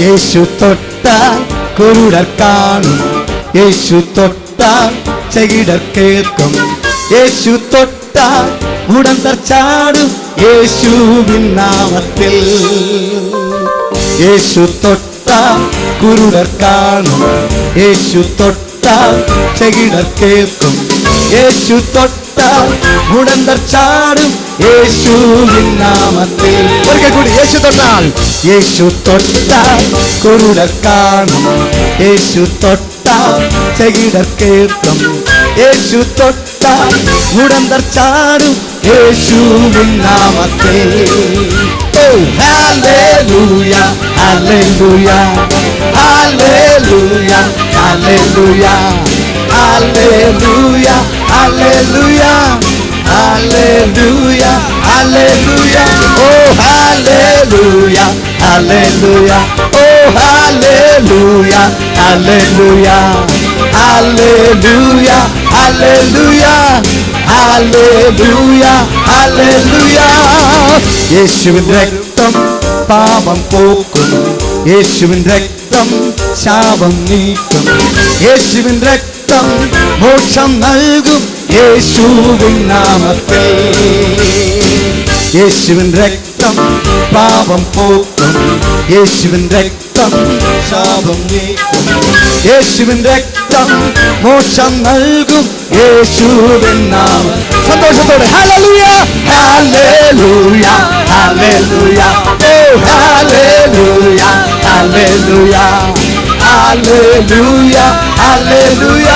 യേശു തൊട്ടാൽ കുരുടർ കാണും, യേശു തൊട്ടാൽ ചെകിടർ കേൾക്കും, യേശു തൊട്ടാൽ മുടന്തർ ചാടും യേശുവിൻ നാമത്തിൽ. യേശു തൊട്ടാൽ കുരുടർ കാണും, യേശു തൊട്ടാൽ ചെകിടർ കേൾക്കും, യേശു തൊട്ടാൽ മുടന്തർ ചാടും യേശുവിൻ നാമത്തിൽ. ഒരിക്കൽ കൂടി. യേശു തൊട്ടാൽ, യേശു തൊട്ടാൽ കുരുടർ കാണും, യേശു തൊട്ടാൽ ചെകിടർ കേൾക്കും, യേശു തൊട്ടാൽ മുടന്തർ ചാടും യേശുവിൻ നാമത്തിൽ. Oh, hallelujah, hallelujah, hallelujah, hallelujah, hallelujah, hallelujah, hallelujah, hallelujah. Oh, hallelujah, hallelujah, oh, hallelujah, hallelujah, hallelujah, hallelujah, hallelujah, hallelujah. യേശുവിൻ രക്തം പാപം പോക്കും, യേശുവിൻ രക്തം ശാപം നീക്കും, യേശുവിൻ രക്തം മോക്ഷം നൽകും യേശുവിൻ നാമത്തിൽ. യേശുവിൻ രക്തം പാപം പോക്കും, യേശുവിൻ രക്തം ശാപം നീക്കും, യേശുവിൻ രക്തം മോക്ഷം നൽകും യേശുവിൻ നാമം. സന്തോഷത്തോടെ ഹല്ലേലൂയ, ഹല്ലേലൂയ, ഹല്ലേലൂയ, ഓ ഹല്ലേലൂയ, ഹല്ലേലൂയ, ഹല്ലേലൂയ, ഹല്ലേലൂയ,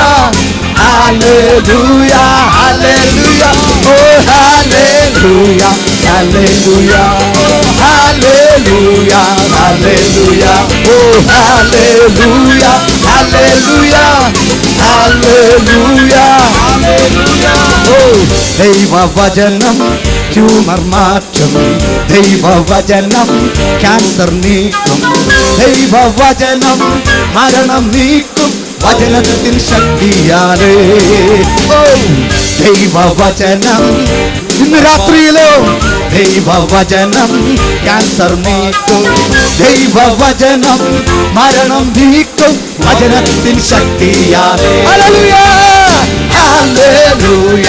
ഹല്ലേലൂയ, ഹല്ലേലൂയ, ഓ ഹല്ലേലൂയ, ഹല്ലേലൂയ, ഹല്ലേലൂയ, ഹല്ലേലൂയ, ഓ ഹല്ലേലൂയ, ഹല്ലേലൂയ, ഹല്ലേലൂയ, ഹല്ലേലൂയ. ഓ ദൈവവചനം ട്യൂമർ മാറ്റും, ദൈവവചനം ക്യാൻസർ നീക്കും, ദൈവവചനം മരണം നീക്കും വചനത്തിൻ ശക്തിയാലേ. ഓ ദൈവവചനം ഇന്ന് രാത്രിയിലോ ദൈവവചനം ക്യാൻസർ നീക്കും, ദൈവവചനം മരണം നീക്കും വചനത്തിൻ ശക്തിയാലേ. ഹല്ലേലൂയ, ഹല്ലേലൂയ,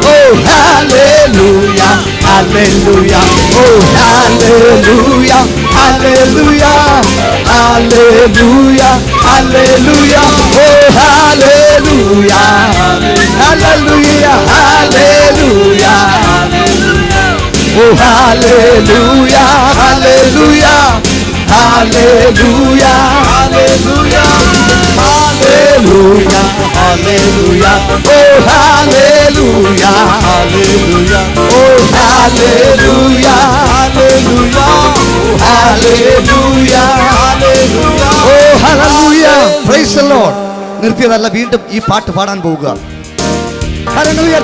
ഓ ഹല്ലേലൂയ, ഹല്ലേലൂയ, ഓ ഹല്ലേലൂയ, ഹല്ലേലൂയ, ഹല്ലേലൂയ, ഹല്ലേലൂയ, ഓ ഹല്ലേലൂയ, ഹല്ലേലൂയ, ഹല്ലേലൂയ, ഓ ഹല്ലേലൂയ, ഹല്ലേലൂയ, ഹല്ലേലൂയ, ഹല്ലേലൂയ, ഹല്ലേലൂയ, ഹല്ലേലൂയ, ഓ ഹല്ലേലൂയ, ഹല്ലേലൂയ, ഓ ഹല്ലേലൂയ, ഹല്ലേലൂയ, ഹല്ലേലൂയ, ഹല്ലേലൂയ, ഓ ഹല്ലേലൂയ. Praise the Lord. നിർത്തിയതല്ല, വീണ്ടും ഈ പാട്ട് പാടാൻ പോവുക. ഹല്ലേലൂയ,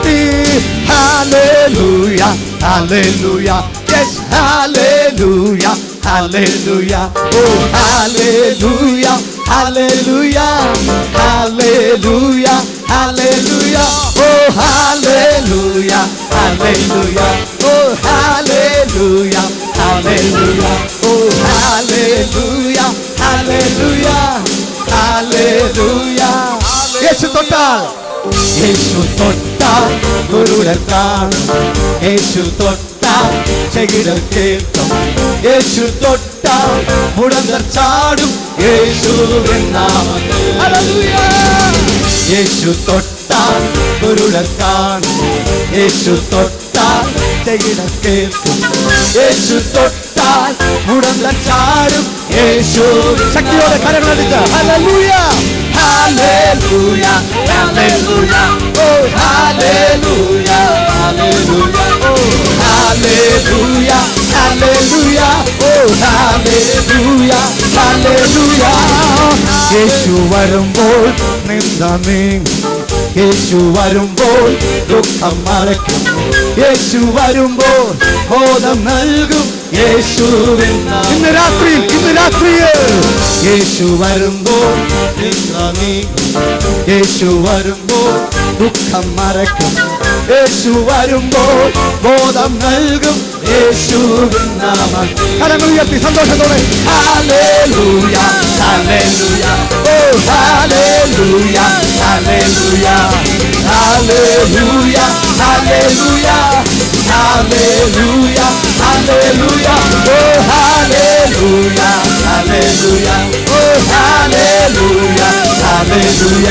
ഹല്ലേലൂയ, ഹല്ലേലൂയ, യെസ് ഹല്ലേലൂയ, ഹല്ലേലൂയ, ഓ ഹല്ലേലൂയ, ഹല്ലേലൂയ, ഹല്ലേലൂയ, ഹല്ലേലൂയ, ഓ ഹല്ലേലൂയ, ഹല്ലേലൂയ, ഓ ഹല്ലേലൂയ, ഹല്ലേലൂയ, ഓ ഹല്ലേലൂയ, ഹല്ലേലൂയ, ഹല്ലേലൂയ. യേശു തൊട്ടാൽ, യേശു തൊട്ടാൽ കുരുടർ കാണും, യേശു തൊട്ടാൽ ചെകിടർ കേൾക്കും, യേശു തൊട്ടാൽ മുടന്തർ ചാടും യേശുവിൻ നാമത്തിൽ. ഹല്ലേലൂയ. യേശു തൊട്ടാൽ കുരുടർ കാണും, യേശു തൊട്ടാൽ ചെകിടർ കേൾക്കും, യേശു തൊട്ടാൽ മുടന്തർ ചാടും യേശു. ശക്തിയോടെ കരങ്ങളടിച്ച ഹല്ലേലൂയ, ഹല്ലേലൂയ, ഹല്ലേലൂയ, ഓ ഹല്ലേലൂയ, ഹല്ലേലൂയ, ഓ ഹല്ലേലൂയ, ഹല്ലേലൂയ, ഓ ഹല്ലേലൂയ, ഹല്ലേലൂയ. യേശു വരുമ്പോൾ നിന്ദ നീങ്ങും, യേശു വരുമ്പോൾ ദുഃഖം മറയ്ക്കും, യേശു വരുമ്പോൾ ബോധം നൽകും യേശുവിൻ നാമത്തിൽ. ഇന്ന് രാത്രിയിൽ യേശു വരുമ്പോൾ നിന്ദ നീങ്ങും, യേശു വരുമ്പോൾ ദുഃഖം മറയ്ക്കും, യേശു വരുമ്പോൾ ബോധം നൽകും യേശുവിൻ നാമം. കരങ്ങളുയർത്തി സന്തോഷത്തോടെ ഹല്ലേലൂയ ഹല്ലേലൂയ ഓ ഹല്ലേലൂയ ഹല്ലേലൂയ ഹല്ലേലൂയ ഹല്ലേലൂയ ഹല്ലേലൂയ ഹല്ലേലൂയ ഓ ഹല്ലേലൂയ ഹല്ലേലൂയ ഓ ഹല്ലേലൂയ ഹല്ലേലൂയ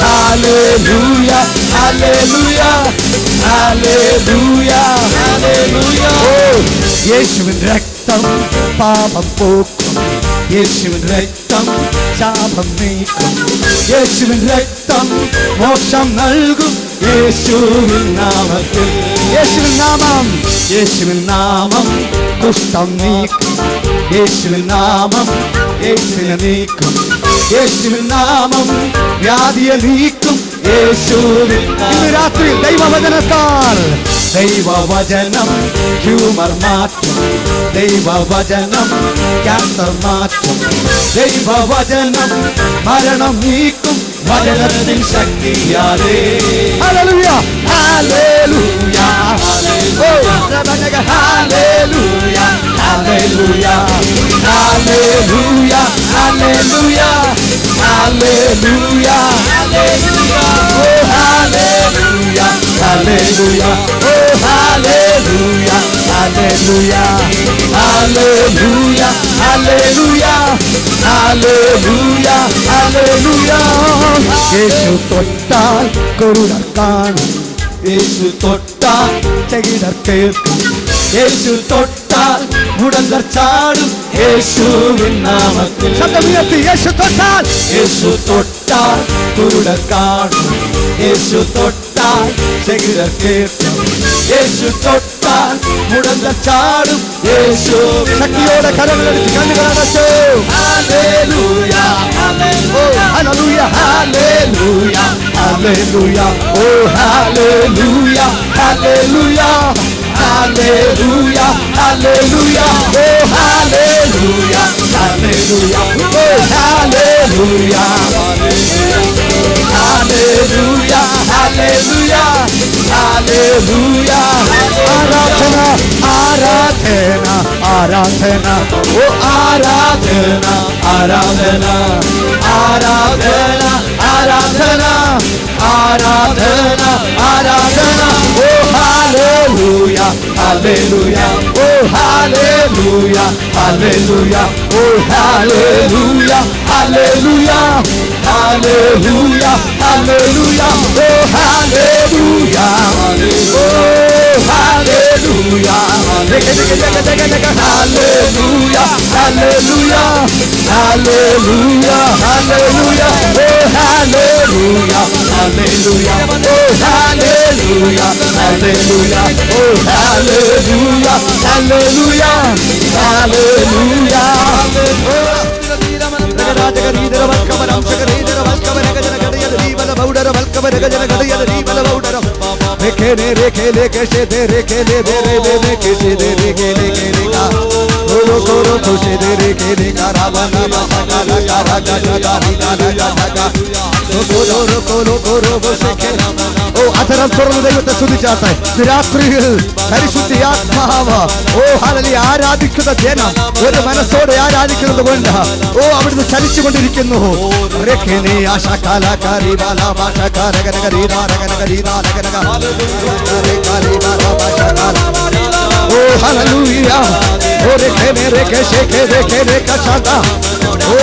ഹല്ലേലൂയ ഹല്ലേലൂയ ഹല്ലേലൂയ ഹല്ലേലൂയ. യേശുവിൻ രക്തം പാപം പോക്കും, യേശുവിൻ രക്തം ശാപം നീക്കും, യേശുവിൻ രക്തം മോക്ഷം നൽകും യേശുവിൻ നാമത്തിൽ. യേശുവിൻ നാമം, യേശുവിൻ നാമം കുഷ്ഠം നീക്കും, യേശുവിൻ നാമം യേശുവിനെ നീക്കും, യേശുവിൻ നാമം വ്യാധിയെ നീക്കും യേശുവിൻ. ഇന്ന് രാത്രി ദൈവവചനത്താൽ ദൈവവചനം ഹ്യൂമർ മാറ്റും, ദൈവവചനം ക്യാൻസർ മാറ്റും, ദൈവവചനം മരണം നീക്കും വചനത്തിൻ ശക്തിയാലേ. ഹല്ലേലൂയ ഹല്ലേലൂയ ഹല്ലേലൂയ ഹല്ലേലൂയ ഹല്ലേലൂയ ഹല്ലേലൂയ ഹല്ലേലൂയ ഹല്ലേലൂയ ഹല്ലേലൂയ ഓ ഹല്ലേലൂയ ഹല്ലേലൂയ ഓ ഹല്ലേലൂയ ഹല്ലേലൂയ ഹല്ലേലൂയ ഹല്ലേലൂയ ഹല്ലേലൂയ ഹല്ലേലൂയ. യേശു തൊട്ടാൽ കുരുടർ കാണും, യേശു തൊട്ടാൽ ചെകിടർ കേൾക്കും, യേശു തൊട്ടാൽ മുടന്തർ ചാടും യേശുവിൻ നാമത്തിൽ. ശബ്ദമുയർത്തി യേശു തൊട്ടാൽ, യേശു തൊട്ടാൽ കുരുടർ കാണും, യേശു തൊട്ടാൽ ചെകിടർ കേൾക്കും, യേശു തൊട്ടാൽ മുടന്തർ ചാടും യേശുവിൻ. ശക്തിയോടെ കരങ്ങളെടുത്ത് കണ്ണുകളടച്ചു ഹല്ലേലൂയ ഹല്ലേലൂയ ഹല്ലേലൂയ ഹല്ലേലൂയ ഓ ഹല്ലേലൂയ ഹല്ലേലൂയ ഹല്ലേലൂയ ഹല്ലേലൂയ ഓ ഹല്ലേലൂയ ഹല്ലേലൂയ ഓ ഹല്ലേലൂയ ഹല്ലേലൂയ ഹല്ലേലൂയ ഹല്ലേലൂയ. ആരാധന ആരാധന ആരാധന ഓ ആരാധന ആരാധന ആരാധന ആരാധന ആരാധന ആരാധന ഓ ഹല്ലേലൂയ ഹല്ലേലൂയ ഓ ഹല്ലേലൂയ ഹല്ലേലൂയ ഓ ഹല്ലേലൂയ ഹല്ലേലൂയ ഹല്ലേലൂയ ഹല്ലേലൂയ ഓ ഹല്ലേലൂയ ഓ ഹല്ലേലൂയ ഹല്ലേലൂയ ഹല്ലേലൂയ ഹല്ലേലൂയ ഹല്ലേലൂയ ഓ ഹല്ലേലൂയ ഹല്ലേലൂയ ഓ ഹല്ലേലൂയ ഹല്ലേലൂയ ഓ ഹല്ലേലൂയ ഹല്ലേലൂയ ഹല്ലേലൂയ. ഓ അധരം തുറന്ന് ദൈവത്തെ സ്തുതിച്ചാട്ടെ. രാത്രിയിൽ പരിശുദ്ധാത്മാവ് ഓ ഹല്ലേലൂയ ആരാധിക്കുന്ന ജനം ഒരു മനസ്സോടെ ആരാധിക്കുന്നത് കൊണ്ട് ഓ അവിടുന്ന് ചലിച്ചുകൊണ്ടിരിക്കുന്നു. ഓ ഹല്ലേലൂയ ഓ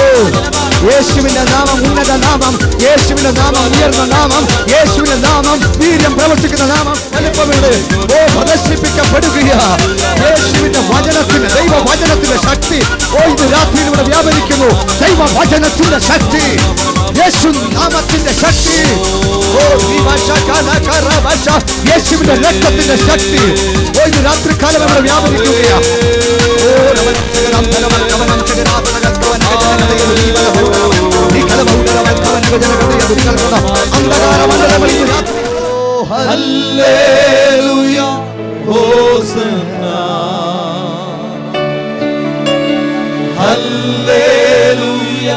യേശുവിന്റെ നാമം ഉന്നത നാമം, യേശുവിന്റെ നാമം ഉയർന്ന നാമം, യേശുവിന്റെ നാമം വീര്യം പ്രവർത്തിക്കുന്ന നാമം വലിപ്പമുണ്ട്. ഓ പ്രദർശിപ്പിക്കപ്പെടുകയാ യേശുവിന്റെ വചനത്തിന്, ദൈവവചനത്തിന്റെ ശക്തി ഓ ഇത് രാത്രിയിൽ ഇവിടെ വ്യാപരിക്കുന്നു. ദൈവവചനത്തിന്റെ ശക്തി, യേശു നാമത്തിന്റെ ശക്തി, ഓ യേശുവിന്റെ രക്തത്തിന്റെ ശക്തി ഓ ഇത് രാത്രികാലം ഇവിടെ വ്യാപരിക്കുകയാ. ഹല്ലേലൂയ ഹോസന്നാ ഹല്ലേലൂയ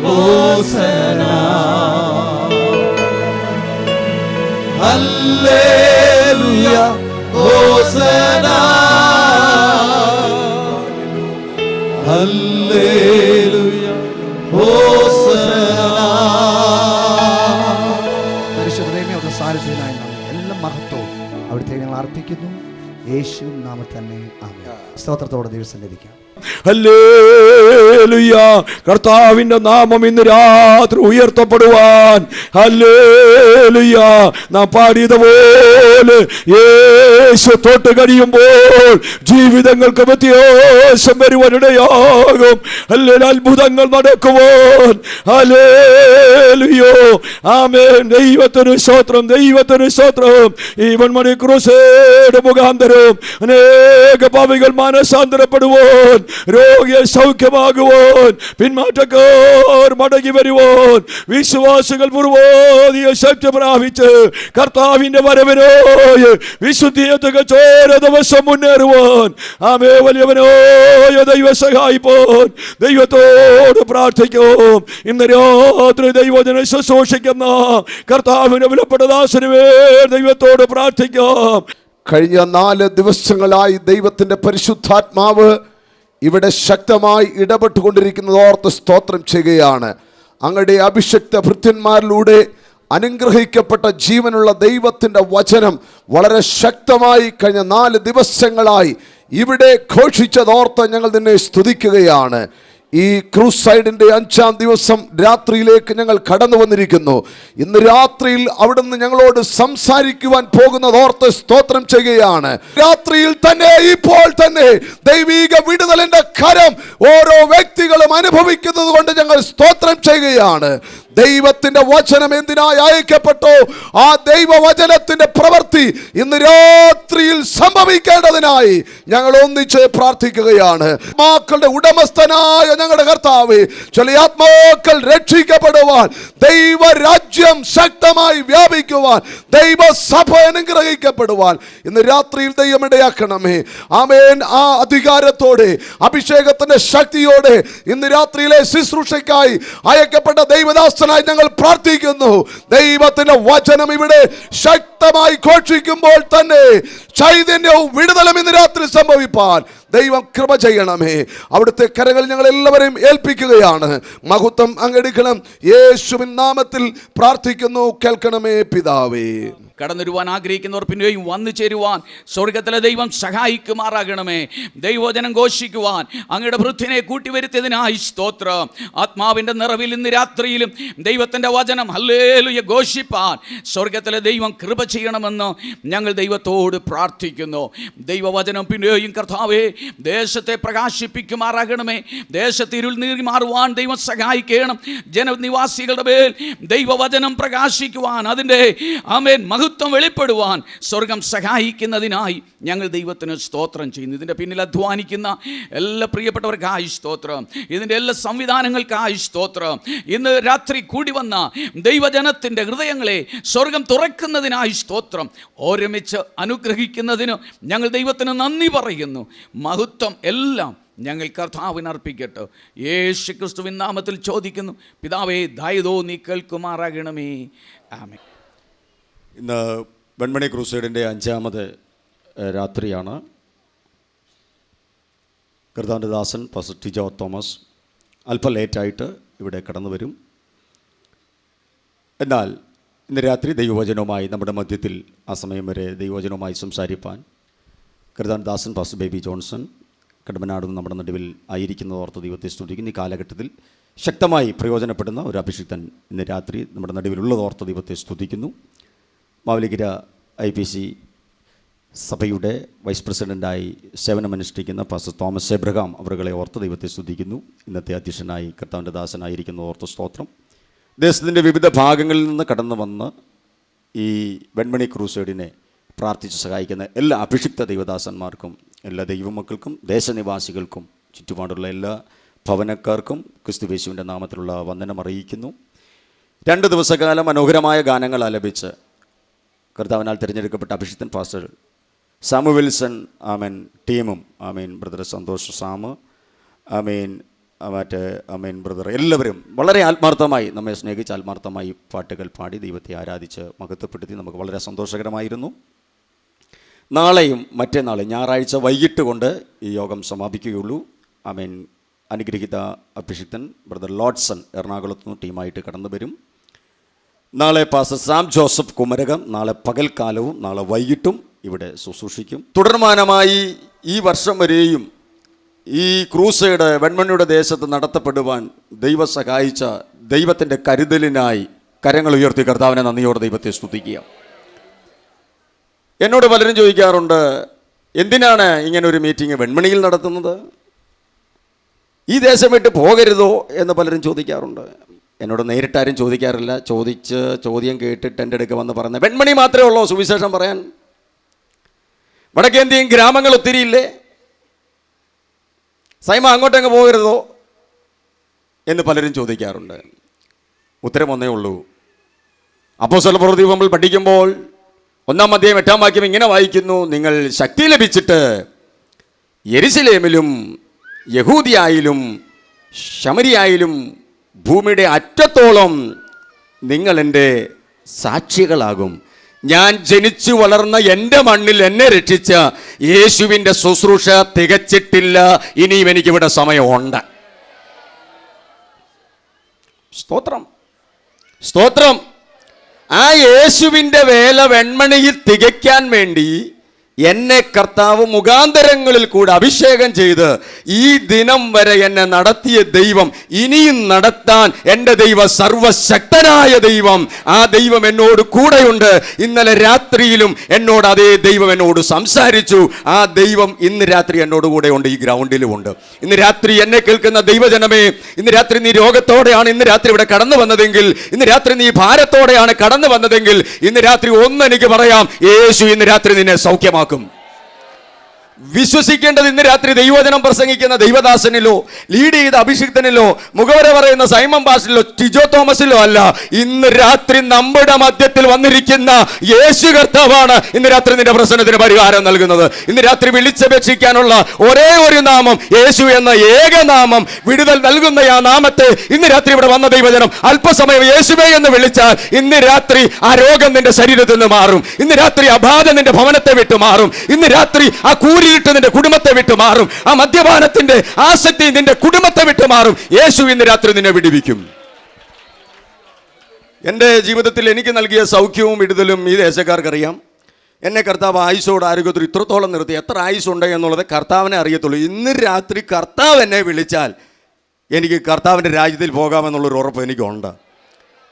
ഹോസന്നാ ഹല്ലേലൂയ ഹല്ലേലൂയ ഹോസന ഹല്ലേലൂയ ഹോസന. പരിശുദ്ധ ദൈവമേ, അവിടുത്തെ സാന്നിധ്യത്തിനായി നന്ദി. എല്ലാ മഹത്വവും അവിടുത്തെ ഞങ്ങൾ അർപ്പിക്കുന്നു. യേശു നാമത്തിൽ തന്നെ ആമേൻ. സ്തോത്രത്തോടെ ദൈവസന്നിധിക്കാം. ഹല്ലേലൂയ. കർത്താവിന്റെ നാമം ഇന്ന് രാത്രി ഉയർത്തപ്പെടുവാൻ ഹല്ലേലൂയ. നാം പാടിയതുപോലെ യേശു തൊട്ട് കഴിയുമ്പോൾ ജീവിതങ്ങൾക്ക് വ്യത്യാസം വരുവാനിടയാകും. ഹല്ലേലൂയ. അത്ഭുതങ്ങൾ നടക്കുവാൻ ഹല്ലേലൂയ. ആമേൻ. ദൈവത്തിന് സ്തോത്രം, ദൈവത്തിന് സ്തോത്രം. ഈ വൺമണി ക്രൂസേഡ് മുഖാന്തരം അനേക പാപികൾ മാനസാന്തരപ്പെടുവാൻ, രോഗിയെ സൗഖ്യമാകുവാൻ, പിന്മാറ്റക്കാർ മടങ്ങി വരുവാൻ, വിശ്വാസികൾ പൂർവോധിക ശക്തി പ്രാപിച്ച് കർത്താവിന്റെ വരവിനായി വിശുദ്ധിയെ ചോര ദിവസം മുന്നേറുവാൻ ആമേ വലിയവനായ ദൈവ സഹായിപ്പോൻ ദൈവത്തോട് പ്രാർത്ഥിക്കും. ഇന്ന് രാത്രി ദൈവജന ശുശ്രൂഷിക്കുന്ന കർത്താവിന്റെ വിലപ്പെട്ട ദാസനുമേ ദൈവത്തോട് പ്രാർത്ഥിക്കാം. കഴിഞ്ഞ 4 ദിവസങ്ങളായി ദൈവത്തിൻ്റെ പരിശുദ്ധാത്മാവ് ഇവിടെ ശക്തമായി ഇടപെട്ടുകൊണ്ടിരിക്കുന്നത് ഓർത്ത് സ്തോത്രം ചെയ്യുകയാണ്. അങ്ങയുടെ അഭിഷക്ത ഭൃത്യന്മാരിലൂടെ അനുഗ്രഹിക്കപ്പെട്ട ജീവനുള്ള ദൈവത്തിൻ്റെ വചനം വളരെ ശക്തമായി കഴിഞ്ഞ 4 ദിവസങ്ങളായി ഇവിടെ ഘോഷിച്ചതോർത്ത് ഞങ്ങൾ നിന്നെ സ്തുതിക്കുകയാണ്. ഈ ക്രൂസൈഡിൻ്റെ 5-ാം ദിവസം രാത്രിയിലേക്ക് ഞങ്ങൾ കടന്നു വന്നിരിക്കുന്നു. ഇന്ന് രാത്രിയിൽ അവിടുന്ന് ഞങ്ങളോട് സംസാരിക്കുവാൻ പോകുന്നതോർത്ത് സ്തോത്രം ചെയ്യുകയാണ്. രാത്രിയിൽ തന്നെ ഇപ്പോൾ തന്നെ ദൈവിക വിടുതലിന്റെ കരം ഓരോ വ്യക്തികളും അനുഭവിക്കുന്നത് കൊണ്ട് ഞങ്ങൾ സ്തോത്രം ചെയ്യുകയാണ്. ദൈവത്തിന്റെ വചനം എന്തിനായി അയക്കപ്പെട്ടോ ആ ദൈവവചനത്തിന്റെ പ്രവൃത്തി ഇന്ന് രാത്രിയിൽ സംഭവിക്കേണ്ടതിനായി ഞങ്ങൾ ഒന്നിച്ച് പ്രാർത്ഥിക്കുകയാണ്. ആത്മാക്കളുടെ ഉടമസ്ഥനായ ഞങ്ങളുടെ കർത്താവേ, ചില ആത്മാക്കൾ രക്ഷിക്കപ്പെടുവാൻ, ദൈവരാജ്യം ശക്തമായി വ്യാപിക്കുവാൻ, ദൈവസഭ അനുഗ്രഹിക്കപ്പെടുവാൻ ഇന്ന് രാത്രിയിൽ ദൈവം ഇടയാക്കണമേ. ആമേൻ. ആ അധികാരത്തോടെ അഭിഷേകത്തിന്റെ ശക്തിയോടെ ഇന്ന് രാത്രിയിലെ ശുശ്രൂഷയ്ക്കായി അയക്കപ്പെട്ട ദൈവദാസ ഞങ്ങൾ പ്രാർത്ഥിക്കുന്നു. ദൈവത്തിന്റെ വചനം ഇവിടെ ശക്തമായി ഘോഷിക്കുമ്പോൾ തന്നെ ചൈതന്യവും വിടുതലും ഇന്ന് രാത്രി സംഭവിപ്പാൻ ദൈവം കൃപ ചെയ്യണമേ. അവിടുത്തെ കരങ്ങൾ ഞങ്ങൾ എല്ലാവരെയും ഏൽപ്പിക്കുകയാണ്. മഹത്വം അങ്ങെടുക്കണം. യേശുവിൻ നാമത്തിൽ പ്രാർത്ഥിക്കുന്നു. കേൾക്കണമേ പിതാവേ. കടന്നുവരുവാൻ ആഗ്രഹിക്കുന്നവർ പിന്നെയും വന്നു ചേരുവാൻ സ്വർഗത്തിലെ ദൈവം സഹായിക്കുമാറാകണമേ. ദൈവവചനം ഘോഷിക്കുവാൻ അങ്ങയുടെ വൃദ്ധിനെ കൂട്ടിവരുത്തിയതിനായി സ്തോത്രം. ആത്മാവിൻ്റെ നിറവിൽ ഇന്ന് രാത്രിയിലും ദൈവത്തിൻ്റെ വചനം ഹല്ലേലൂയ ഘോഷിപ്പാൻ സ്വർഗത്തിലെ ദൈവം കൃപ ചെയ്യണമെന്ന് ഞങ്ങൾ ദൈവത്തോട് പ്രാർത്ഥിക്കുന്നു. ദൈവവചനം പിന്നെയും കർത്താവേ ദേശത്തെ പ്രകാശിപ്പിക്കുമാറാകണമേ. ദേശത്ത് ഇരുൾ നീറി മാറുവാൻ ദൈവം സഹായിക്കണം. ജനനിവാസികളുടെ മേൽ ദൈവവചനം പ്രകാശിക്കുവാൻ, അതിൻ്റെ ആമേൻ മഹത്വം വെളിപ്പെടുവാൻ സ്വർഗം സഹായിക്കുന്നതിനായി ഞങ്ങൾ ദൈവത്തിന് സ്തോത്രം ചെയ്യുന്നു. ഇതിൻ്റെ പിന്നിൽ അധ്വാനിക്കുന്ന എല്ലാ പ്രിയപ്പെട്ടവർക്കായി സ്തോത്രം. ഇതിൻ്റെ എല്ലാ സംവിധാനങ്ങൾക്കായി സ്തോത്രം. ഇന്ന് രാത്രി കൂടി വന്ന ദൈവജനത്തിൻ്റെ ഹൃദയങ്ങളെ സ്വർഗം തുറക്കുന്നതിനായി സ്തോത്രം. ഒരുമിച്ച് അനുഗ്രഹിക്കുന്നതിന് ഞങ്ങൾ ദൈവത്തിന് നന്ദി പറയുന്നു. മഹത്വം എല്ലാം ഞങ്ങൾ കർത്താവിന് അർപ്പിക്കട്ടെ. യേശു ക്രിസ്തുവിൻ നാമത്തിൽ ചോദിക്കുന്നു പിതാവേ, ദയതോ നീ കേൾക്കുമാറാകണമേ. ആമേൻ. ഇന്ന് വെൺമണി ക്രൂസൈഡിൻ്റെ 5ാമത് രാത്രിയാണ്. കർത്താവിൻ്റെ ദാസൻ പാസ്റ്റർ ടിജോ തോമസ് അല്പം ലേറ്റായിട്ട് ഇവിടെ കടന്നു വരും. എന്നാൽ ഇന്ന് രാത്രി ദൈവവചനവുമായി നമ്മുടെ മധ്യത്തിൽ ആ സമയം വരെ ദൈവവചനവുമായി സംസാരിപ്പാൻ കർത്താവിൻ്റെ ദാസൻ പാസ്റ്റർ ബേബി ജോൺസൺ കടമ്പനാടും നമ്മുടെ നടുവിൽ ആയിരിക്കുന്നതോർത്ത് ദൈവത്തെ സ്തുതിക്കുന്ന ഈ കാലഘട്ടത്തിൽ ശക്തമായി പ്രയോജനപ്പെടുന്ന ഒരു അഭിഷിക്തൻ ഇന്ന് രാത്രി നമ്മുടെ നടുവിലുള്ളതോർത്ത് ദൈവത്തെ സ്തുതിക്കുന്നു. മാവലിക്കര IPC സഭയുടെ വൈസ് പ്രസിഡൻ്റായി സേവനമനുഷ്ഠിക്കുന്ന പാസ്റ്റർ തോമസ് എബ്രഹാം അവരുകളെ ഓർത്ത് ദൈവത്തെ സ്തുതിക്കുന്നു. ഇന്നത്തെ അധ്യക്ഷനായി കർത്താവിൻ്റെ ദാസനായിരിക്കുന്ന ഓർത്ത് സ്തോത്രം. ദേശത്തിൻ്റെ വിവിധ ഭാഗങ്ങളിൽ നിന്ന് കടന്നു വന്ന് ഈ വെൺമണി ക്രൂസൈഡിനെ പ്രാർത്ഥിച്ച് സഹായിക്കുന്ന എല്ലാ അഭിഷിക്ത ദൈവദാസന്മാർക്കും, എല്ലാ ദൈവമക്കൾക്കും, ദേശനിവാസികൾക്കും, ചുറ്റുപാടുള്ള എല്ലാ ഭവനക്കാർക്കും ക്രിസ്തുയേശുവിൻ്റെ നാമത്തിലുള്ള വന്ദനം അറിയിക്കുന്നു. 2 ദിവസക്കാലം മനോഹരമായ ഗാനങ്ങൾ ആലപിച്ച് കർത്താവിനാൽ തിരഞ്ഞെടുക്കപ്പെട്ട അഭിഷിക്തൻ പാസ്റ്റർ സാമു വിൽസൺ ആമേൻ ടീമും ആമേൻ ബ്രദർ സന്തോഷ് സാമ് ആമേൻ ആമേൻ ബ്രദർ എല്ലാവരും വളരെ ആത്മാർത്ഥമായി നമ്മെ സ്നേഹിച്ച് ആത്മാർത്ഥമായി പാട്ടുകൾ പാടി ദൈവത്തെ ആരാധിച്ച് മഹത്വപ്പെടുത്തി നമുക്ക് വളരെ സന്തോഷകരമായിരുന്നു. നാളെയും മറ്റന്നാളും ഞായറാഴ്ച വൈകിട്ട് കൊണ്ട് ഈ യോഗം സമാപിക്കുകയുള്ളൂ. ആമേൻ. അനുഗ്രഹിത അഭിഷിക്തൻ ബ്രദർ ലോഡ്സൺ എറണാകുളത്ത് നിന്ന് ടീമായിട്ട് കടന്നു വരും. നാളെ പാസ്റ്റർ സാം ജോസഫ് കുമരകം നാളെ പകൽക്കാലവും നാളെ വൈകിട്ടും ഇവിടെ ശുശ്രൂഷിക്കും. തുടർമാനമായി ഈ വർഷം വരെയും ഈ ക്രൂസൈഡ് വെൺമണിയുടെ ദേശത്ത് നടത്തപ്പെടുവാൻ ദൈവം സഹായിച്ച ദൈവത്തിൻ്റെ കരുതലിനായി കരങ്ങൾ ഉയർത്തി കർത്താവിനെ നന്ദിയോടെ ദൈവത്തെ സ്തുതിക്കുക. എന്നോട് പലരും ചോദിക്കാറുണ്ട്, എന്തിനാണ് ഇങ്ങനെ ഒരു മീറ്റിംഗ് വെൺമണിയിൽ നടത്തുന്നത്, ഈ ദേശം വിട്ട് പോകരുതോ എന്ന് പലരും ചോദിക്കാറുണ്ട്. എന്നോട് നേരിട്ടാരും ചോദിക്കാറില്ല. ചോദ്യം കേട്ടിട്ട് എൻ്റെ അടുക്ക് വന്ന് പറഞ്ഞ വെൺമണി മാത്രമേ ഉള്ളൂ സുവിശേഷം പറയാൻ, വടക്കേന്ത്യയും ഗ്രാമങ്ങൾ ഒത്തിരി ഇല്ലേ, സൈമ അങ്ങോട്ടങ്ങ് പോകരുതോ എന്ന് പലരും ചോദിക്കാറുണ്ട്. ഉത്തരം ഒന്നേ ഉള്ളൂ. അപ്പോസ്തലപ്രവൃത്തി നമ്മൾ പഠിക്കുമ്പോൾ 1-ാം അധ്യായം 8-ാം വാക്യം ഇങ്ങനെ വായിക്കുന്നു, നിങ്ങൾ ശക്തി ലഭിച്ചിട്ട് യെരുശലേമിലും യഹൂദിയായാലും ശമരിയായാലും ഭൂമിയുടെ അറ്റത്തോളം നിങ്ങൾ എൻ്റെ സാക്ഷികളാകും. ഞാൻ ജനിച്ചു വളർന്ന എൻ്റെ മണ്ണിൽ എന്നെ രക്ഷിച്ച യേശുവിൻ്റെ ശുശ്രൂഷ തികച്ചിട്ടില്ല, ഇനിയും എനിക്കിവിടെ സമയമുണ്ട്. സ്തോത്രം, സ്തോത്രം. ആ യേശുവിൻ്റെ വേല വെൺമണിയിൽ തികയ്ക്കാൻ വേണ്ടി എന്നെ കർത്താവ് മുഖാന്തരങ്ങളിൽ കൂടെ അഭിഷേകം ചെയ്ത് ഈ ദിനം വരെ എന്നെ നടത്തിയ ദൈവം ഇനിയും നടത്താൻ എൻ്റെ ദൈവം സർവശക്തനായ ദൈവം. ആ ദൈവം എന്നോട് കൂടെയുണ്ട്. ഇന്നലെ രാത്രിയിലും എന്നോട് അതേ ദൈവം എന്നോട് സംസാരിച്ചു. ആ ദൈവം ഇന്ന് രാത്രി എന്നോട് കൂടെയുണ്ട്, ഈ ഗ്രൗണ്ടിലുമുണ്ട്. ഇന്ന് രാത്രി എന്നെ കേൾക്കുന്ന ദൈവജനമേ, ഇന്ന് രാത്രി നീ രോഗത്തോടെയാണ് ഇന്ന് രാത്രി ഇവിടെ കടന്നു വന്നതെങ്കിൽ, ഇന്ന് രാത്രി നീ ഭാരത്തോടെയാണ് കടന്നു വന്നതെങ്കിൽ, ഇന്ന് രാത്രി ഒന്ന് എനിക്ക് പറയാം, യേശു ഇന്ന് രാത്രി നിന്നെ സൗഖ്യമാക്കും. വിശ്വസിക്കേണ്ടത് ഇന്ന് രാത്രി ദൈവവചനം പ്രസംഗിക്കുന്ന ദൈവദാസനിലോ ലീഡ് ചെയ്ത അഭിഷിക്തനിലോ മുഖവര പറയുന്ന സൈമൺ പാസ്റ്ററിലോ ടിജോ തോമസിലോ അല്ല, ഇന്ന് രാത്രി നമ്മുടെ മധ്യത്തിൽ വന്നിരിക്കുന്ന യേശു കർത്താവാണ് ഇന്ന് രാത്രി നിന്റെ പ്രശ്നത്തിന് പരിഹാരം നൽകുന്നത്. ഇന്ന് രാത്രി വിളിച്ചപേക്ഷിക്കാനുള്ള ഒരേ ഒരു നാമം യേശു എന്ന ഏകനാമം, വിടുതൽ നൽകുന്ന ആ നാമത്തെ ഇന്ന് രാത്രി ഇവിടെ വന്ന ദൈവജനം അല്പസമയം യേശുവേ എന്ന് വിളിച്ചാൽ ഇന്ന് രാത്രി ആ രോഗം നിന്റെ ശരീരത്തിൽ നിന്ന് മാറും. ഇന്ന് രാത്രി ആ ബാധ നിന്റെ ഭവനത്തെ വിട്ടു മാറും. ഇന്ന് രാത്രി ആ കൂരിട്ട് നിന്റെ കുടുംബത്തെ വിട്ടു മാറും. ആ മദ്യപാനത്തിന്റെ ആസക്തി നിന്റെ കുടുംബത്തെ വിട്ടു മാറും. യേശു ഇന്ന് രാത്രി നിന്നെ വിടുവിക്കും. എൻ്റെ ജീവിതത്തിൽ എനിക്ക് നൽകിയ സൗഖ്യവും വിടുതലും ഈ ദേശക്കാർക്കറിയാം. എന്നെ കർത്താവ് ആയുസ്സോട് ആരോഗ്യത്തിൽ ഇത്രത്തോളം നിർത്തി. എത്ര ആയുസ്സുണ്ട് എന്നുള്ളത് കർത്താവിനെ അറിയത്തുള്ളൂ. ഇന്ന് രാത്രി കർത്താവ് എന്നെ വിളിച്ചാൽ എനിക്ക് കർത്താവിൻ്റെ രാജ്യത്തിൽ പോകാമെന്നുള്ളൊരു ഉറപ്പ് എനിക്കുണ്ട്.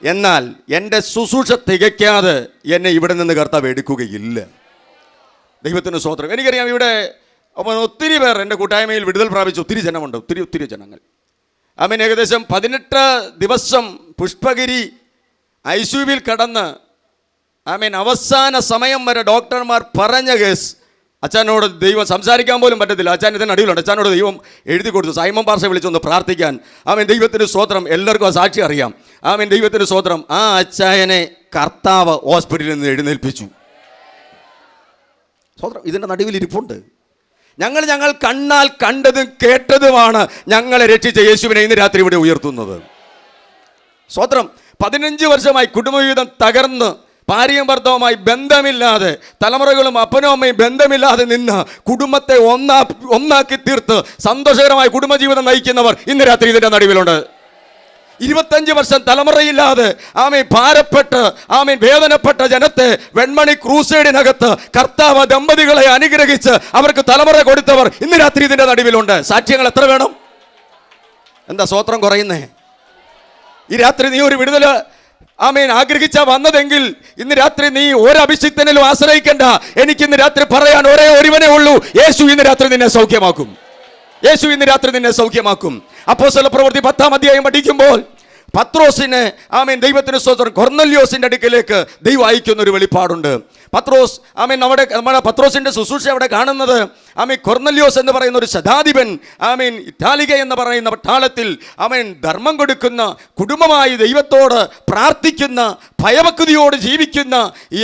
എന്നാൽ എൻ്റെ ശുശ്രൂഷ തികയ്ക്കാതെ എന്നെ ഇവിടെ നിന്ന് കർത്താവ് എടുക്കുകയില്ല. ദൈവത്തിന് സ്തോത്രം. എനിക്കറിയാം, ഇവിടെ ഒത്തിരി പേർ എൻ്റെ കൂട്ടായ്മയിൽ വിടുതൽ പ്രാപിച്ച ഒത്തിരി ജനമുണ്ട്, ഒത്തിരി ജനങ്ങൾ. ആമേൻ. ഏകദേശം 18 ദിവസം പുഷ്പഗിരി ICUവിൽ കടന്ന് ആമേൻ അവസാന സമയം വരെ ഡോക്ടർമാർ പറഞ്ഞ കേസ് അച്ഛനോട് ദൈവം സംസാരിക്കാൻ പോലും പറ്റത്തില്ല. അച്ഛൻ ഇതിന് അടിയിലുണ്ട്. അച്ഛനോട് ദൈവം എഴുതി കൊടുത്തു, സൈമൺ പാസ്റ്ററെ വിളിച്ചൊന്ന് പ്രാർത്ഥിക്കാൻ. ആമേൻ. ദൈവത്തിന് സ്തോത്രം. എല്ലാവർക്കും ആ സാക്ഷി അറിയാം. ആമേൻ. ദൈവത്തിന് സ്തോത്രം. ആ അച്ചായനെ കർത്താവ് ഹോസ്പിറ്റലിൽ നിന്ന് എഴുന്നേൽപ്പിച്ചു. സ്തോത്രം. ഇതിൻ്റെ നടുവിൽ ഇരിപ്പുണ്ട്. ഞങ്ങൾ കണ്ണാൽ കണ്ടതും കേട്ടതുമാണ് ഞങ്ങളെ രക്ഷിച്ച യേശുവിനെ ഇന്ന് രാത്രി ഇവിടെ ഉയർത്തുന്നത്. സ്തോത്രം. 15 വർഷമായി കുടുംബജീവിതം തകർന്ന് ഭാര്യയും ഭർത്താവുമായി ബന്ധമില്ലാതെ, തലമുറകളും അപ്പനും അമ്മയും ബന്ധമില്ലാതെ നിന്ന് കുടുംബത്തെ ഒന്നാക്കി തീർത്ത് സന്തോഷകരമായ കുടുംബജീവിതം നയിക്കുന്നവർ ഇന്ന് രാത്രി ഇതിൻ്റെ നടുവിലുണ്ട്. 25 വർഷം തലമുറയില്ലാതെ ആമേൻ ഭാരപ്പെട്ട് ആമേൻ വേദനപ്പെട്ട ജനത്തെ വെൺമണി ക്രൂസൈഡിനകത്ത് കർത്താവ് ദമ്പതികളെ അനുഗ്രഹിച്ച് അവർക്ക് തലമുറ കൊടുത്തവർ ഇന്ന് രാത്രി ഇതിൻ്റെ നടുവിലുണ്ട്. സാക്ഷ്യങ്ങൾ എത്ര വേണം? എന്താ സ്തോത്രം കുറയുന്നേ? ഈ രാത്രി നീ ഒരു വിടുതൽ ആമേൻ ആഗ്രഹിച്ച വന്നതെങ്കിൽ ഇന്ന് രാത്രി നീ ഒരു അഭിഷിക്തനിലും ആശ്രയിക്കണ്ട. എനിക്ക് ഇന്ന് രാത്രി പറയാൻ ഒരേ ഒരുവനേ ഉള്ളൂ, യേശു ഇന്ന് രാത്രി നിന്നെ സൗഖ്യമാക്കും. യേശു ഇന്ന് രാത്രി നിന്നെ സൗഖ്യമാക്കും. അപ്പോസ്തലപ്രവൃത്തി 10-ാം അധ്യായം പഠിക്കുമ്പോൾ പത്രോസിനെ ആമേൻ ദൈവത്തിന് സ്തോത്രം കൊർന്നല്യോസിന്റെ അടുക്കലേക്ക് ദൈവം അയക്കുന്ന ഒരു വെളിപ്പാടുണ്ട്. പത്രോസ് ആമേൻ നമ്മുടെ പത്രോസിന്റെ ശുശ്രൂഷ അവിടെ കാണുന്നത് ആമേൻ കൊർന്നല്യോസ് എന്ന് പറയുന്ന ഒരു ശതാധിപൻ ആമേൻ ഇറ്റാലിക എന്ന് പറയുന്ന പട്ടാളത്തിൽ ആമേൻ ധർമ്മം കൊടുക്കുന്ന, കുടുംബമായി ദൈവത്തോട് പ്രാർത്ഥിക്കുന്ന, ഭയഭക്തിയോട് ജീവിക്കുന്ന,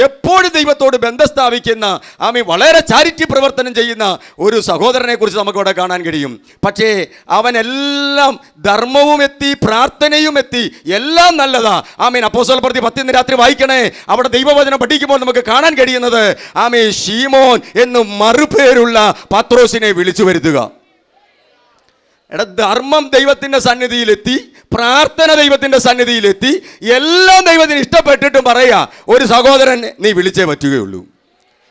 എപ്പോഴും ദൈവത്തോട് ബന്ധം സ്ഥാപിക്കുന്ന, ആമീൻ, വളരെ ചാരിറ്റി പ്രവർത്തനം ചെയ്യുന്ന ഒരു സഹോദരനെ കുറിച്ച് നമുക്കവിടെ കാണാൻ കഴിയും. പക്ഷേ അവനെല്ലാം ധർമ്മവും എത്തി, പ്രാർത്ഥനയും എത്തി, എല്ലാം നല്ലതാ. ആമീൻ. അപ്പോസ്തല പ്രവൃത്തി 10 രാത്രി വായിക്കണേ. അവിടെ ദൈവവചനം പഠിക്കുമ്പോൾ നമുക്ക് കാണാൻ കഴിയുന്നത്, ആമീൻ, ശീമോൻ എന്ന് മറുപേരുള്ള പത്രോസിനെ വിളിച്ചു വരുത്തുക. എടാ, ധർമ്മം ദൈവത്തിന്റെ സന്നിധിയിലെത്തി, പ്രാർത്ഥന ദൈവത്തിന്റെ സന്നിധിയിലെത്തി, എല്ലാം ദൈവത്തിന് ഇഷ്ടപ്പെട്ടിട്ടും പറയാ, ഒരു സഹോദരൻ നീ വിളിച്ചേ പറ്റുകയുള്ളൂ.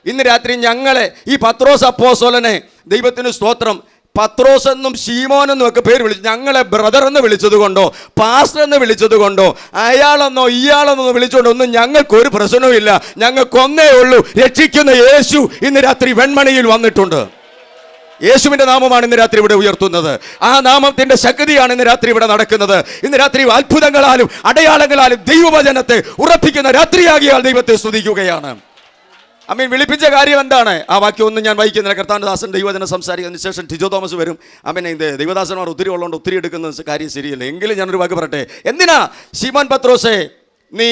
ഇന്ന് രാത്രി ഞങ്ങളെ ഈ പത്രോസ് അപ്പോസ്തലനെ, ദൈവത്തിന് സ്തോത്രം, പത്രോസ് എന്നും ശീമോനെന്നും ഒക്കെ പേര് വിളിച്ചു. ഞങ്ങളെ ബ്രദർ എന്ന് വിളിച്ചത് കൊണ്ടോ പാസ്റ്റർ എന്ന് വിളിച്ചത് കൊണ്ടോ അയാളെന്നോ ഇയാളെന്നോ വിളിച്ചുകൊണ്ടോ ഒന്നും ഞങ്ങൾക്കൊരു പ്രശ്നവുമില്ല. ഞങ്ങൾക്കൊന്നേ ഉള്ളൂ, രക്ഷിക്കുന്ന യേശു ഇന്ന് രാത്രി വെൺമണിയിൽ വന്നിട്ടുണ്ട്. യേശുവിന്റെ നാമമാണ് ഇന്ന് രാത്രി ഇവിടെ ഉയർത്തുന്നത്. ആ നാമത്തിന്റെ ശക്തിയാണ് ഇന്ന് രാത്രി ഇവിടെ നടക്കുന്നത്. ഇന്ന് രാത്രി അത്ഭുതങ്ങളാലും അടയാളങ്ങളാലും ദൈവവചനത്തെ ഉറപ്പിക്കുന്ന രാത്രിയാകിയാൽ ദൈവത്തെ സ്തുതിക്കുകയാണ്. ആമീൻ. വിളിപ്പിച്ച കാര്യം എന്താണ്? ആ വാക്യം ഒന്നും ഞാൻ വായിക്കുന്നില്ല. കർത്താവിന്റെ ദാസൻ ദൈവവചനം സംസാരിക്കുന്നതിന് ശേഷം ടിജോ തോമസ് വരും. ആമീൻ. ഇത് ദൈവദാസന്മാർ ഒത്തിരി ഉള്ളതുകൊണ്ട് ഒത്തിരി എടുക്കുന്ന കാര്യം ശരിയല്ല. എങ്കിലും ഞാനൊരു വാക്ക് പറയട്ടെ. എന്തിനാ ശിമോൻ പത്രോസേ നീ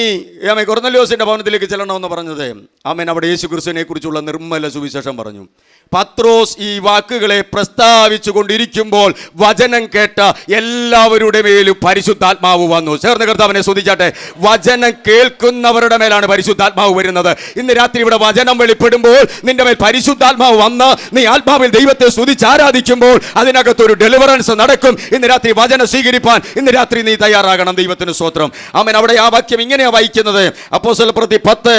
കൊർന്നല്യോസിന്റെ ഭവനത്തിലേക്ക് ചെല്ലണമെന്ന് പറഞ്ഞത്? ആമേൻ. അവിടെ യേശു ക്രിസ്തുവിനെ കുറിച്ചുള്ള നിർമ്മല സുവിശേഷം പറഞ്ഞു. പത്രോസ് ഈ വാക്കുകളെ പ്രസ്താവിച്ചു കൊണ്ടിരിക്കുമ്പോൾ വചനം കേട്ട എല്ലാവരുടെ മേലും പരിശുദ്ധാത്മാവ് വന്നു. ചേർന്ന് കർത്താവിനെ സ്തുതിച്ചാട്ടെ. വചനം കേൾക്കുന്നവരുടെ മേലാണ് പരിശുദ്ധാത്മാവ് വരുന്നത്. ഇന്ന് രാത്രി ഇവിടെ വചനം വെളിപ്പെടുമ്പോൾ നിന്റെ മേൽ പരിശുദ്ധാത്മാവ് വന്ന് നീ ആത്മാവിൽ ദൈവത്തെ സ്തുതിച്ച് ആരാധിക്കുമ്പോൾ അതിനകത്തൊരു ഡെലിവറൻസ് നടക്കും. ഇന്ന് രാത്രി വചനം സ്വീകരിപ്പാൻ ഇന്ന് രാത്രി നീ തയ്യാറാകണം. ദൈവത്തിന് സ്തോത്രം. ആമേൻ. അവിടെ ആ വാക്യം ഇങ്ങനെയാ വായിക്കുന്നത്. അപ്പോസ്തല പ്രവൃത്തി 10,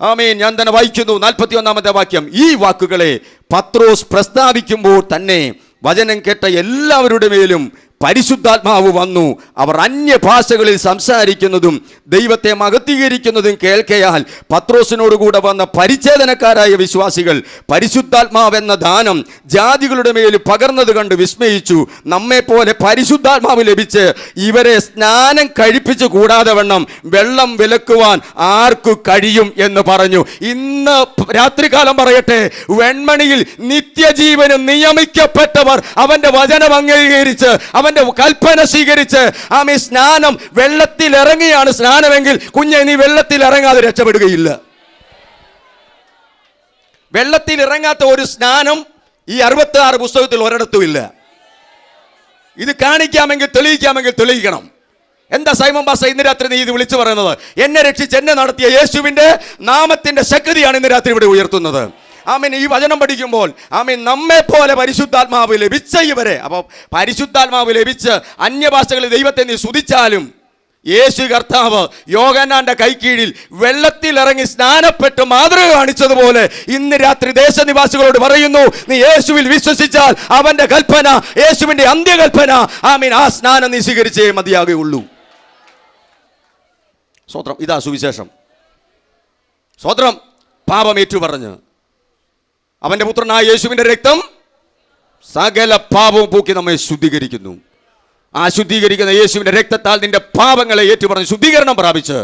ആമേൻ, ഞാൻ തന്നെ വായിക്കുന്നു 41-ാമത്തെ വാക്യം. ഈ വാക്കുകളെ പത്രോസ് പ്രസ്താവിക്കുമ്പോൾ തന്നെ വചനം കേട്ട എല്ലാവരുടെ മേലും പരിശുദ്ധാത്മാവ് വന്നു. അവർ അന്യഭാഷകളിൽ സംസാരിക്കുന്നതും ദൈവത്തെ മഹത്വീകരിക്കുന്നതും കേൾക്കയാൽ പത്രോസിനോടുകൂടെ വന്ന പരിച്ഛേദനക്കാരായ വിശ്വാസികൾ പരിശുദ്ധാത്മാവെന്ന ദാനം ജാതികളുടെ മേൽ പകർന്നത് കണ്ട് വിസ്മയിച്ചു. നമ്മെ പോലെ പരിശുദ്ധാത്മാവ് ലഭിച്ച് ഇവരെ സ്നാനം കഴിപ്പിച്ചു കൂടാതെ വണ്ണം വെള്ളം വിലക്കുവാൻ ആർക്കു കഴിയും എന്ന് പറഞ്ഞു. ഇന്ന് രാത്രികാലം പറയട്ടെ, വെൺമണിയിൽ നിത്യജീവന് നിയമിക്കപ്പെട്ടവർ അവന്റെ വചനം അംഗീകരിച്ച് അവന്റെ കൽപ്പന സ്വീകരിച്ച് ആമേ സ്നാനം, വെള്ളത്തിൽ ഇറങ്ങിയാണ് സ്നാനമെങ്കിൽ കുഞ്ഞെ നീ വെള്ളത്തിൽ ഇറങ്ങാതെ രക്ഷപ്പെടുകയില്ല. വെള്ളത്തിൽ ഇറങ്ങാത്ത ഒരു സ്നാനം ഈ 66 പുസ്തകത്തിൽ ഒരിടത്തുമില്ല. ഇത് കാണിക്കാമെങ്കിൽ തെളിയിക്കാമെങ്കിൽ തെളിയിക്കണം. എന്താ സൈമൺ പാസ്റ്റർ ഇന്ന് രാത്രി നീ ഇത് വിളിച്ചു പറയുന്നത്? എന്നെ രക്ഷിച്ച് എന്നെ നടത്തിയ യേശുവിന്റെ നാമത്തിന്റെ ശക്തിയാണ് ഇന്ന് രാത്രി ഇവിടെ ഉയർത്തുന്നത്. ആമീൻ. ഈ വചനം പഠിക്കുമ്പോൾ ആമീൻ, നമ്മെ പോലെ പരിശുദ്ധാത്മാവ് ലഭിച്ച ഇവരെ, അപ്പോൾ പരിശുദ്ധാത്മാവ് ലഭിച്ച് അന്യഭാഷകളിൽ ദൈവത്തെ നീ സ്തുതിച്ചാലും യേശു കർത്താവ് യോഹന്നാന്റെ കൈക്കീഴിൽ വെള്ളത്തിൽ ഇറങ്ങി സ്നാനപ്പെട്ട് മാതൃക കാണിച്ചതുപോലെ ഇന്ന് രാത്രി ദേശനിവാസികളോട് പറയുന്നു, നീ യേശുവിൽ വിശ്വസിച്ചാൽ അവന്റെ കൽപ്പന, യേശുവിന്റെ അന്ത്യകൽപ്പന, ആമീൻ, ആ സ്നാനം നീ സ്വീകരിച്ചേ മതിയാകുകയുള്ളൂ. സ്തോത്രം. ഇതാ സുവിശേഷം. സ്തോത്രം. പാപമേറ്റു പറഞ്ഞ് അവന്റെ പുത്രനായ യേശുവിന്റെ രക്തം സകല പാപവും പോക്കി നമ്മെ ശുദ്ധീകരിക്കുന്നു. ആ ശുദ്ധീകരിക്കുന്ന യേശുവിന്റെ രക്തത്താൽ നിന്റെ പാപങ്ങളെ ഏറ്റുപറഞ്ഞ് ശുദ്ധീകരണം പ്രാപിച്ച്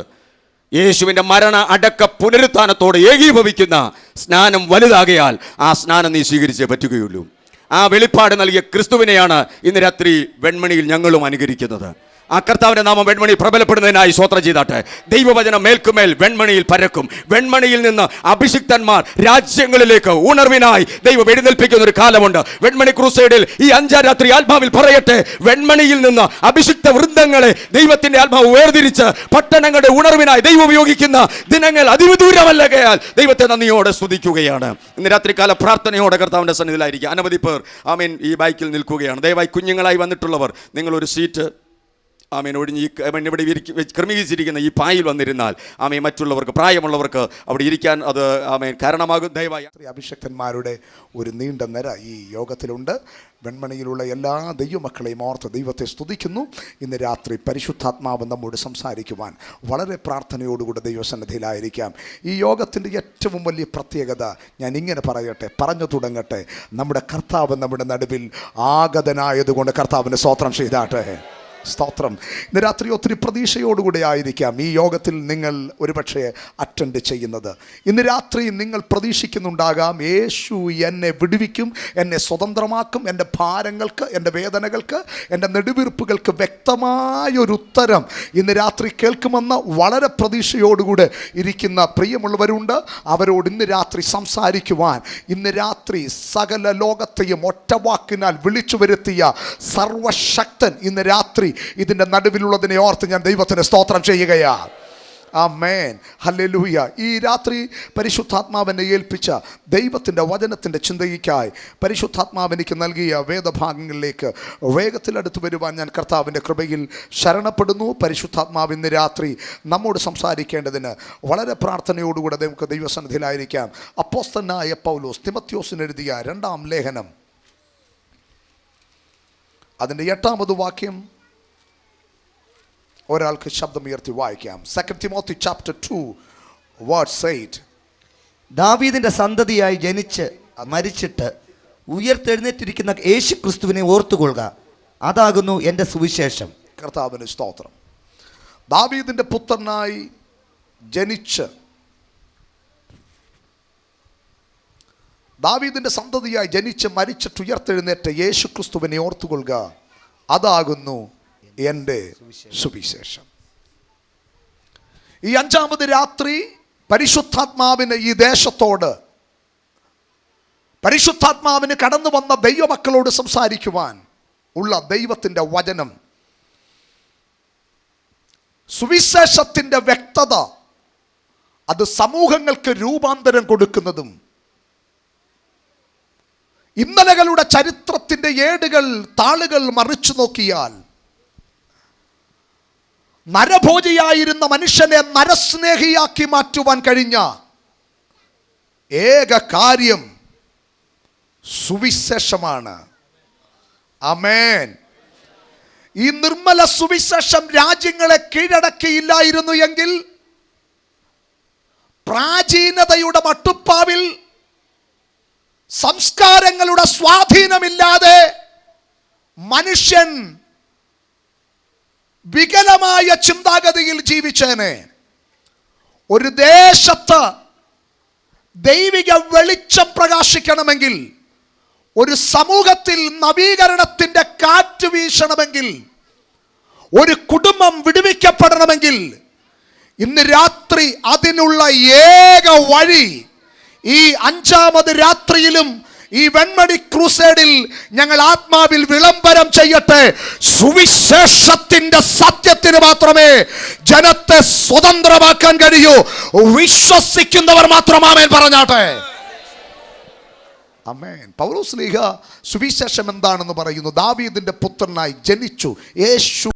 യേശുവിന്റെ മരണ അടക്ക പുനരുത്ഥാനത്തോടെ ഏകീഭവിക്കുന്ന സ്നാനം വലുതാകയാൽ ആ സ്നാനം നീ സ്വീകരിച്ചേ പറ്റുകയുള്ളൂ. ആ വെളിപ്പാട് നൽകിയ ക്രിസ്തുവിനെയാണ് ഇന്ന് രാത്രി വെൺമണിയിൽ ഞങ്ങളും അനുകരിക്കുന്നത്. ആ കർത്താവിന്റെ നാമം വെൺമണി പ്രബലപ്പെടുന്നതിനായി സ്വോത്രം ചെയ്താട്ടെ. ദൈവവചനം മേൽക്കുമേൽ വെൺമണിയിൽ പരക്കും. വെൺമണിയിൽ നിന്ന് അഭിഷിക്തന്മാർ രാജ്യങ്ങളിലേക്ക് ഉണർവിനായി ദൈവം എഴുന്നേൽപ്പിക്കുന്ന ഒരു കാലമുണ്ട്. വെൺമണി ക്രൂസൈഡിൽ ഈ 5 രാത്രി ആത്മാവിൽ പറയട്ടെ, വെൺമണിയിൽ നിന്ന് അഭിഷിക്ത വൃന്ദങ്ങളെ ദൈവത്തിന്റെ ആത്മാവ് വേർതിരിച്ച് പട്ടണങ്ങളുടെ ഉണർവിനായി ദൈവം ഉപയോഗിക്കുന്ന ദിനങ്ങൾ അതിവിദൂരമല്ലകയാൽ ദൈവത്തെ നന്ദിയോടെ സ്തുതിക്കുകയാണ്. ഇന്ന് രാത്രികാല പ്രാർത്ഥനയോടെ കർത്താവിന്റെ സന്നിധിയിലായിരിക്കും. അനവധി പേർ ആമീൻ ഈ ബൈക്കിൽ നിൽക്കുകയാണ്. ദയവായി കുഞ്ഞുങ്ങളായി വന്നിട്ടുള്ളവർ നിങ്ങളൊരു സീറ്റ് ആമീൻ ഒഴിഞ്ഞ് ഇവിടെ ക്രമീകരിച്ചിരിക്കുന്ന ഈ പായിൽ വന്നിരുന്നാൽ ആമീൻ മറ്റുള്ളവർക്ക്, പ്രായമുള്ളവർക്ക് അവിടെ ഇരിക്കാൻ അത് ആമീൻ കാരണമാകും. ദയവായി അഭിഷക്തന്മാരുടെ ഒരു നീണ്ട നിര ഈ യോഗത്തിലുണ്ട്. വെൺമണിയിലുള്ള എല്ലാ ദൈവമക്കളെയും ഓർത്ത് ദൈവത്തെ സ്തുതിക്കുന്നു. ഇന്ന് രാത്രി പരിശുദ്ധാത്മാവ് നമ്മോട് സംസാരിക്കുവാൻ വളരെ പ്രാർത്ഥനയോടുകൂടി ദൈവസന്നിധിയിലായിരിക്കാം. ഈ യോഗത്തിൻ്റെ ഏറ്റവും വലിയ പ്രത്യേകത ഞാൻ ഇങ്ങനെ പറയട്ടെ, പറഞ്ഞു തുടങ്ങട്ടെ. നമ്മുടെ കർത്താവ് നമ്മുടെ നടുവിൽ ആഗതനായതുകൊണ്ട് കർത്താവിന് സ്തോത്രം ചെയ്താട്ടെ. സ്തോത്രം. ഇന്ന് രാത്രി ഒത്തിരി പ്രതീക്ഷയോടുകൂടെ ആയിരിക്കാം ഈ യോഗത്തിൽ നിങ്ങൾ ഒരുപക്ഷെ അറ്റൻഡ് ചെയ്യുന്നത്. ഇന്ന് രാത്രി നിങ്ങൾ പ്രതീക്ഷിക്കുന്നുണ്ടാകാം, യേശു എന്നെ വിടുവിക്കും, എന്നെ സ്വതന്ത്രമാക്കും, എൻ്റെ ഭാരങ്ങൾക്ക്, എൻ്റെ വേദനകൾക്ക്, എൻ്റെ നെടുവീർപ്പുകൾക്ക് വ്യക്തമായൊരു ഉത്തരം ഇന്ന് രാത്രി കേൾക്കുമെന്ന് വളരെ പ്രതീക്ഷയോടുകൂടെ ഇരിക്കുന്ന പ്രിയമുള്ളവരുണ്ട്. അവരോട് ഇന്ന് രാത്രി സംസാരിക്കുവാൻ, ഇന്ന് രാത്രി സകല ലോകത്തെയും ഒറ്റവാക്കിനാൽ വിളിച്ചു വരുത്തിയ സർവശക്തൻ ഇന്ന് രാത്രി ഇതിൻ്റെ നടുവിലുള്ളതിനെ ഓർത്ത് ഞാൻ ദൈവത്തിന് സ്തോത്രം ചെയ്യുകയാണ്. ആമേൻ, ഹല്ലേലൂയ. ഈ രാത്രി പരിശുദ്ധാത്മാവിനെ ഏൽപ്പിച്ച ദൈവത്തിൻ്റെ വചനത്തിൻ്റെ ചിന്തയ്ക്കായി പരിശുദ്ധാത്മാവ് എനിക്ക് നൽകിയ വേദഭാഗങ്ങളിലേക്ക് വേഗത്തിലടുത്ത് വരുവാൻ ഞാൻ കർത്താവിൻ്റെ കൃപയിൽ ശരണപ്പെടുന്നു. പരിശുദ്ധാത്മാവ് ഇന്ന് രാത്രി നമ്മോട് സംസാരിക്കേണ്ടതിന് വളരെ പ്രാർത്ഥനയോടുകൂടെ നമുക്ക് ദൈവസന്നിധിയിലായിരിക്കാം. അപ്പോസ്തലനായ പൗലോസ് തിമോഥെയോസിന് എഴുതിയ 2-ാം ലേഖനം അതിൻ്റെ 8-ാമത് വാക്യം ഒരാൾക്ക് ശബ്ദമുയർത്തി വായിക്കാം. 2 Timothy chapter 2 verse 8. ദാവീദിന്റെ സന്തതിയായി ജനിച്ച് മരിച്ചിട്ട് ഉയർത്തെഴുന്നേറ്റിരിക്കുന്ന യേശു ക്രിസ്തുവിനെ ഓർത്തുകൊള്ളുക, അതാകുന്നു എൻ്റെ സുവിശേഷം. കർത്താവിന് സ്തോത്രം. ദാവീദിന്റെ പുത്രനായി ജനിച്ച് ദാവീദിന്റെ സന്തതിയായി ജനിച്ച് മരിച്ചിട്ട് ഉയർത്തെഴുന്നേറ്റ യേശു ക്രിസ്തുവിനെ ഓർത്തുകൊള്ളുക, അതാകുന്നു എൻ്റെ സുവിശേഷം. ഈ 5-ാമത് രാത്രി പരിശുദ്ധാത്മാവിന് ഈ ദേശത്തോട്, പരിശുദ്ധാത്മാവിന് കടന്നു വന്ന ദൈവമക്കളോട് സംസാരിക്കുവാൻ ഉള്ള ദൈവത്തിൻ്റെ വചനം, സുവിശേഷത്തിൻ്റെ വ്യക്തത, അത് സമൂഹങ്ങൾക്ക് രൂപാന്തരം കൊടുക്കുന്നതും, ഇന്നലകളുടെ ചരിത്രത്തിൻ്റെ ഏടുകൾ താളുകൾ മറിച്ചു നോക്കിയാൽ നരഭോജിയായിരുന്ന മനുഷ്യനെ നരസ്നേഹിയാക്കി മാറ്റുവാൻ കഴിഞ്ഞ ഏക കാര്യം സുവിശേഷമാണ്. ആമേൻ. ഈ നിർമ്മല സുവിശേഷം രാജ്യങ്ങളെ കീഴടക്കിയില്ലായിരുന്നു എങ്കിൽ പ്രാചീനതയുടെ മട്ടുപ്പാവിൽ സംസ്കാരങ്ങളുടെ സ്വാധീനമില്ലാതെ മനുഷ്യൻ വികലമായ ചിന്താഗതിയിൽ ജീവിച്ചേനെ. ഒരു ദേശത്ത് ദൈവിക വെളിച്ചം പ്രകാശിക്കണമെങ്കിൽ, ഒരു സമൂഹത്തിൽ നവീകരണത്തിൻ്റെ കാറ്റ് വീശണമെങ്കിൽ, ഒരു കുടുംബം വിടുവിക്കപ്പെടണമെങ്കിൽ, ഇന്ന് രാത്രി അതിനുള്ള ഏക വഴി ഈ 5-ാമത് രാത്രിയിലും ഈ വെൺമണി ക്രൂസേഡിൽ ഞങ്ങൾ ആത്മാവിൽ വിളംബരം ചെയ്യട്ടെ. സുവിശേഷത്തിന്റെ സത്യത്തിന് മാത്രമേ ജനത്തെ സ്വതന്ത്രമാക്കാൻ കഴിയൂ. വിശ്വസിക്കുന്നവർ മാത്രം ആമേൻ പറഞ്ഞാട്ടെ. ആമേൻ. പൗലോസ് ശ്ലീഹ സുവിശേഷം എന്താണെന്ന് പറയുന്നു. ദാവീദിന്റെ പുത്രനായി ജനിച്ചു, യേശു